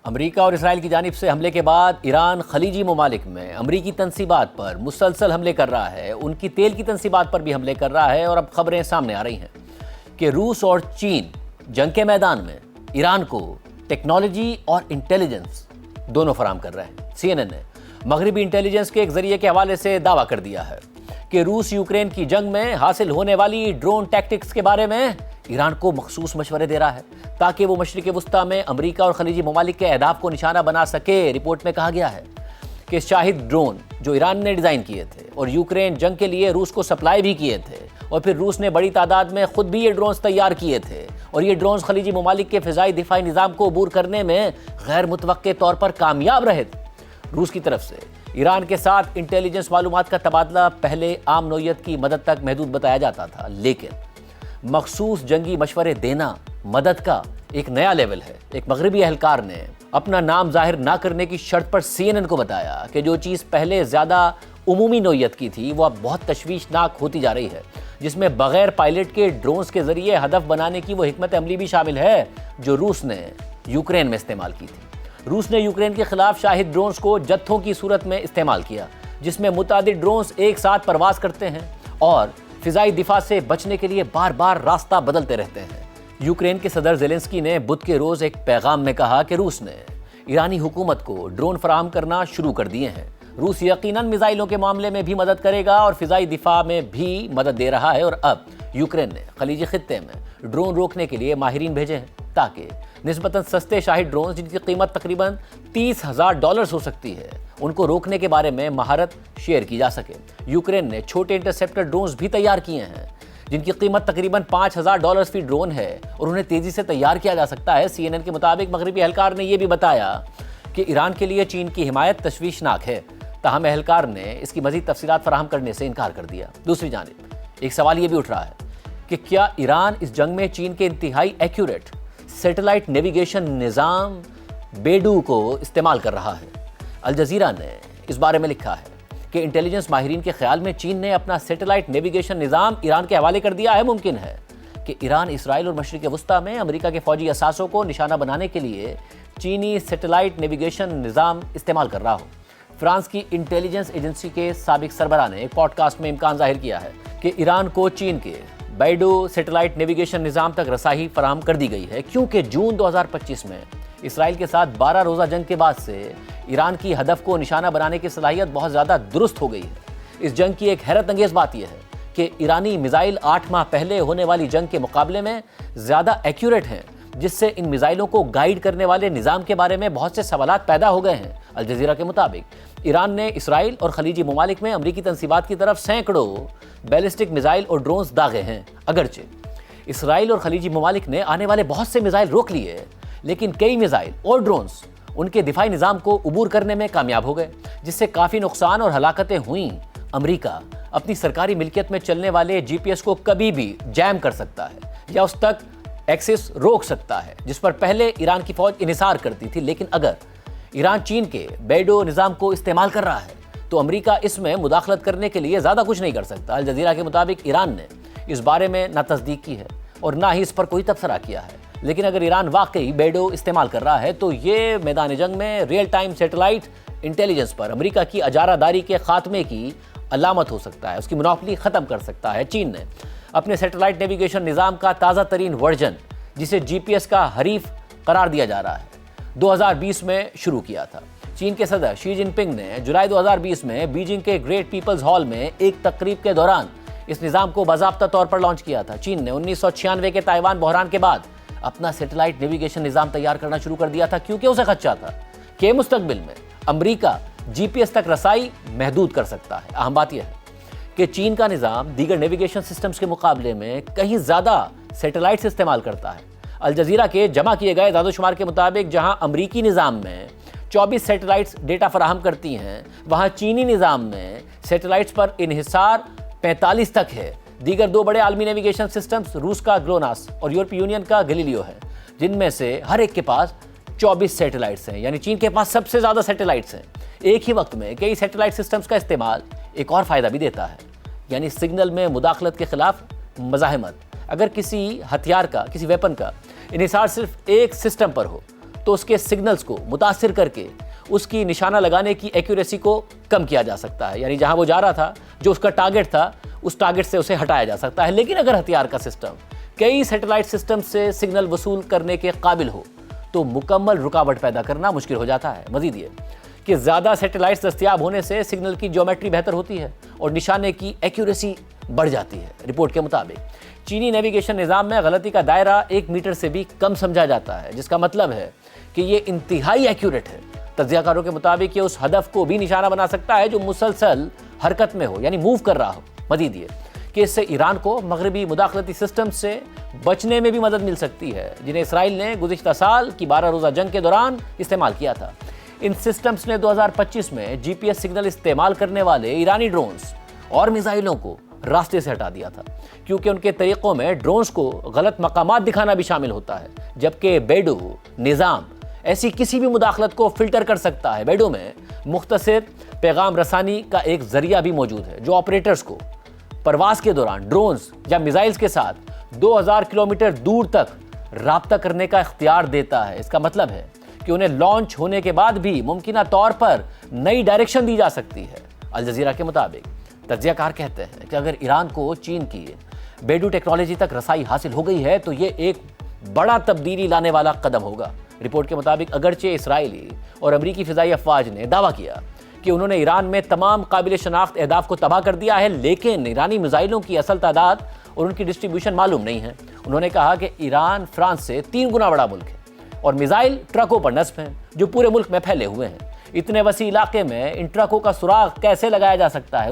امریکہ اور اسرائیل کی جانب سے حملے کے بعد ایران خلیجی ممالک میں امریکی تنصیبات پر مسلسل حملے کر رہا ہے، ان کی تیل کی تنصیبات پر بھی حملے کر رہا ہے، اور اب خبریں سامنے آ رہی ہیں کہ روس اور چین جنگ کے میدان میں ایران کو ٹیکنالوجی اور انٹیلیجنس دونوں فراہم کر رہے ہیں۔ سی این این نے مغربی انٹیلیجنس کے ایک ذریعے کے حوالے سے دعویٰ کر دیا ہے کہ روس یوکرین کی جنگ میں حاصل ہونے والی ڈرون ٹیکٹکس کے بارے میں ایران کو مخصوص مشورے دے رہا ہے تاکہ وہ مشرق وسطیٰ میں امریکہ اور خلیجی ممالک کے اہداف کو نشانہ بنا سکے۔ رپورٹ میں کہا گیا ہے کہ شاہد ڈرون جو ایران نے ڈیزائن کیے تھے اور یوکرین جنگ کے لیے روس کو سپلائی بھی کیے تھے، اور پھر روس نے بڑی تعداد میں خود بھی یہ ڈرونز تیار کیے تھے، اور یہ ڈرونز خلیجی ممالک کے فضائی دفاعی نظام کو عبور کرنے میں غیر متوقع طور پر کامیاب رہے تھے۔ روس کی طرف سے ایران کے ساتھ انٹیلیجنس معلومات کا تبادلہ پہلے عام نوعیت کی مدد تک محدود بتایا جاتا تھا، لیکن مخصوص جنگی مشورے دینا مدد کا ایک نیا لیول ہے۔ ایک مغربی اہلکار نے اپنا نام ظاہر نہ کرنے کی شرط پر سی این این کو بتایا کہ جو چیز پہلے زیادہ عمومی نوعیت کی تھی وہ اب بہت تشویشناک ہوتی جا رہی ہے، جس میں بغیر پائلٹ کے ڈرونز کے ذریعے ہدف بنانے کی وہ حکمت عملی بھی شامل ہے جو روس نے یوکرین میں استعمال کی تھی۔ روس نے یوکرین کے خلاف شاہد ڈرونز کو جتھوں کی صورت میں استعمال کیا، جس میں متعدد ڈرونز ایک ساتھ پرواز کرتے ہیں اور فضائی دفاع سے بچنے کے لیے بار بار راستہ بدلتے رہتے ہیں۔ یوکرین کے صدر زیلنسکی نے بدھ کے روز ایک پیغام میں کہا کہ روس نے ایرانی حکومت کو ڈرون فراہم کرنا شروع کر دیے ہیں۔ روس یقیناً میزائلوں کے معاملے میں بھی مدد کرے گا اور فضائی دفاع میں بھی مدد دے رہا ہے، اور اب یوکرین نے خلیجی خطے میں ڈرون روکنے کے لیے ماہرین بھیجے ہیں تاکہ نسبتاً سستے شاہد ڈرونز جن کی قیمت تقریباً $30,000 ہو سکتی ہے، ان کو روکنے کے بارے میں مہارت شیئر کی جا سکے۔ یوکرین نے چھوٹے انٹرسیپٹر ڈرونز بھی تیار کیے ہیں جن کی قیمت تقریباً $5,000 فی ڈرون ہے، اور انہیں تیزی سے تیار کیا جا سکتا ہے۔ سی این این کے مطابق مغربی اہلکار نے یہ بھی بتایا کہ ایران کے لیے چین کی حمایت تشویشناک ہے، تاہم اہلکار نے اس کی مزید تفصیلات فراہم کرنے سے انکار کر دیا۔ دوسری جانب ایک سوال یہ بھی اٹھ رہا ہے کہ کیا ایران اس جنگ میں چین کے انتہائی ایکوریٹ سیٹلائٹ نیویگیشن نظام بیڈو کو استعمال کر رہا ہے؟ الجزیرہ نے اس بارے میں لکھا ہے کہ انٹیلیجنس ماہرین کے خیال میں چین نے اپنا سیٹلائٹ نیویگیشن نظام ایران کے حوالے کر دیا ہے۔ ممکن ہے کہ ایران اسرائیل اور مشرق وسطیٰ میں امریکہ کے فوجی اثاثوں کو نشانہ بنانے کے لیے چینی سیٹلائٹ نیویگیشن نظام استعمال کر رہا ہو۔ فرانس کی انٹیلیجنس ایجنسی کے سابق سربراہ نے ایک پوڈ کاسٹ میں امکان ظاہر کیا ہے کہ ایران کو چین کے بیڈو سیٹلائٹ نیویگیشن نظام تک رسائی فراہم کر دی گئی ہے، کیونکہ جون 2025 میں اسرائیل کے ساتھ 12 روزہ جنگ کے بعد سے ایران کی ہدف کو نشانہ بنانے کی صلاحیت بہت زیادہ درست ہو گئی ہے۔ اس جنگ کی ایک حیرت انگیز بات یہ ہے کہ ایرانی میزائل 8 ماہ پہلے ہونے والی جنگ کے مقابلے میں زیادہ ایکوریٹ ہیں، جس سے ان میزائلوں کو گائیڈ کرنے والے نظام کے بارے میں بہت سے سوالات پیدا ہو گئے ہیں۔ الجزیرہ کے مطابق ایران نے اسرائیل اور خلیجی ممالک میں امریکی تنصیبات کی طرف سینکڑوں بیلسٹک میزائل اور ڈرونز داغے ہیں۔ اگرچہ اسرائیل اور خلیجی ممالک نے آنے والے بہت سے میزائل روک لیے، لیکن کئی میزائل اور ڈرونز ان کے دفاعی نظام کو عبور کرنے میں کامیاب ہو گئے، جس سے کافی نقصان اور ہلاکتیں ہوئیں۔ امریکہ اپنی سرکاری ملکیت میں چلنے والے جی پی ایس کو کبھی بھی جیم کر سکتا ہے یا اس تک ایکسس روک سکتا ہے، جس پر پہلے ایران کی فوج انحصار کرتی تھی۔ لیکن اگر ایران چین کے بیڈو نظام کو استعمال کر رہا ہے تو امریکہ اس میں مداخلت کرنے کے لیے زیادہ کچھ نہیں کر سکتا۔ الجزیرہ کے مطابق ایران نے اس بارے میں نہ تصدیق کی ہے اور نہ ہی اس پر کوئی تبصرہ کیا ہے، لیکن اگر ایران واقعی بیڈو استعمال کر رہا ہے تو یہ میدان جنگ میں ریئل ٹائم سیٹلائٹ انٹیلیجنس پر امریکہ کی اجارہ داری کے خاتمے کی علامت ہو سکتا ہے، اس کی منوپلی ختم کر سکتا ہے۔ چین نے اپنے سیٹلائٹ نیویگیشن نظام کا تازہ ترین ورژن، جسے جی پی ایس کا حریف قرار دیا جا رہا ہے، 2020 میں شروع کیا تھا۔ چین کے صدر شی جن پنگ نے جولائی 2020 میں بیجنگ کے گریٹ پیپلز ہال میں ایک تقریب کے دوران اس نظام کو باضابطہ طور پر لانچ کیا تھا۔ چین نے 1996 کے تائیوان بحران کے بعد اپنا سیٹلائٹ نیویگیشن نظام تیار کرنا شروع کر دیا تھا، کیونکہ اسے خدشہ تھا کہ مستقبل میں امریکہ جی پی ایس تک رسائی محدود کر سکتا ہے۔ اہم بات یہ ہے کہ چین کا نظام دیگر نیویگیشن سسٹمز کے مقابلے میں کہیں زیادہ سیٹلائٹس استعمال کرتا ہے۔ الجزیرہ کے جمع کیے گئے اعداد و شمار کے مطابق جہاں امریکی نظام میں 24 سیٹلائٹس ڈیٹا فراہم کرتی ہیں، وہاں چینی نظام میں سیٹلائٹس پر انحصار 45 تک ہے۔ دیگر دو بڑے عالمی نیویگیشن سسٹمز روس کا گلوناس اور یورپی یونین کا گلیلیو ہے، جن میں سے ہر ایک کے پاس 24 سیٹلائٹس ہیں، یعنی چین کے پاس سب سے زیادہ سیٹلائٹس ہیں۔ ایک ہی وقت میں کئی سیٹلائٹ سسٹمز کا استعمال ایک اور فائدہ بھی دیتا ہے، یعنی سگنل میں مداخلت کے خلاف مزاحمت۔ اگر کسی ہتھیار کا، کسی ویپن کا انحصار صرف ایک سسٹم پر ہو تو اس کے سگنلز کو متاثر کر کے اس کی نشانہ لگانے کی ایکوریسی کو کم کیا جا سکتا ہے، یعنی جہاں وہ جا رہا تھا، جو اس کا ٹارگٹ تھا، اس ٹارگٹ سے اسے ہٹایا جا سکتا ہے۔ لیکن اگر ہتھیار کا سسٹم کئی سیٹلائٹ سسٹم سے سگنل وصول کرنے کے قابل ہو تو مکمل رکاوٹ پیدا کرنا مشکل ہو جاتا ہے۔ مزید یہ کہ زیادہ سیٹلائٹس دستیاب ہونے سے سگنل کی جیومیٹری بہتر ہوتی ہے اور نشانے کی ایکوریسی بڑھ جاتی ہے۔ رپورٹ کے مطابق چینی نیویگیشن نظام میں غلطی کا دائرہ 1 میٹر سے بھی کم سمجھا جاتا ہے، جس کا مطلب ہے کہ یہ انتہائی ایکوریٹ ہے۔ تجزیہ کاروں کے مطابق یہ اس ہدف کو بھی نشانہ بنا سکتا ہے جو مسلسل حرکت میں ہو، یعنی موو کر رہا ہو۔ مزید یہ کہ اس سے ایران کو مغربی مداخلتی سسٹم سے بچنے میں بھی مدد مل سکتی ہے، جنہیں اسرائیل نے گزشتہ سال کی 12 روزہ جنگ کے دوران استعمال کیا تھا۔ ان سسٹمز نے 2025 میں جی پی ایس سگنل استعمال کرنے والے ایرانی ڈرونز اور میزائلوں کو راستے سے ہٹا دیا تھا، کیونکہ ان کے طریقوں میں ڈرونز کو غلط مقامات دکھانا بھی شامل ہوتا ہے، جبکہ بیڈو نظام ایسی کسی بھی مداخلت کو فلٹر کر سکتا ہے۔ بیڈو میں مختصر پیغام رسانی کا ایک ذریعہ بھی موجود ہے جو آپریٹرز کو پرواز کے دوران ڈرونز یا میزائلز کے ساتھ 2000 کلومیٹر دور تک رابطہ کرنے کا اختیار دیتا ہے۔ اس کا مطلب ہے کہ انہیں لانچ ہونے کے بعد بھی ممکنہ طور پر نئی ڈائریکشن دی جا سکتی ہے۔ الجزیرہ کے مطابق تجزیہ کار کہتے ہیں کہ اگر ایران کو چین کی بیڈو ٹیکنالوجی تک رسائی حاصل ہو گئی ہے تو یہ ایک بڑا تبدیلی لانے والا قدم ہوگا۔ رپورٹ کے مطابق اگرچہ اسرائیلی اور امریکی فضائی افواج نے دعویٰ کیا کہ انہوں نے ایران میں تمام قابل شناخت اہداف کو تباہ کر دیا ہے، لیکن ایرانی میزائلوں کی اصل تعداد اور ان کی ڈسٹریبیوشن معلوم نہیں ہے۔ انہوں نے کہا کہ ایران فرانس سے 3 گنا بڑا ملک ہے اور میزائل ٹرکوں پر نصب ہیں جو پورے ملک میں پھیلے ہوئے ہیں۔ اتنے وسیع علاقے میں ان ٹرکوں کا سراغ کیسے لگایا جا سکتا ہے؟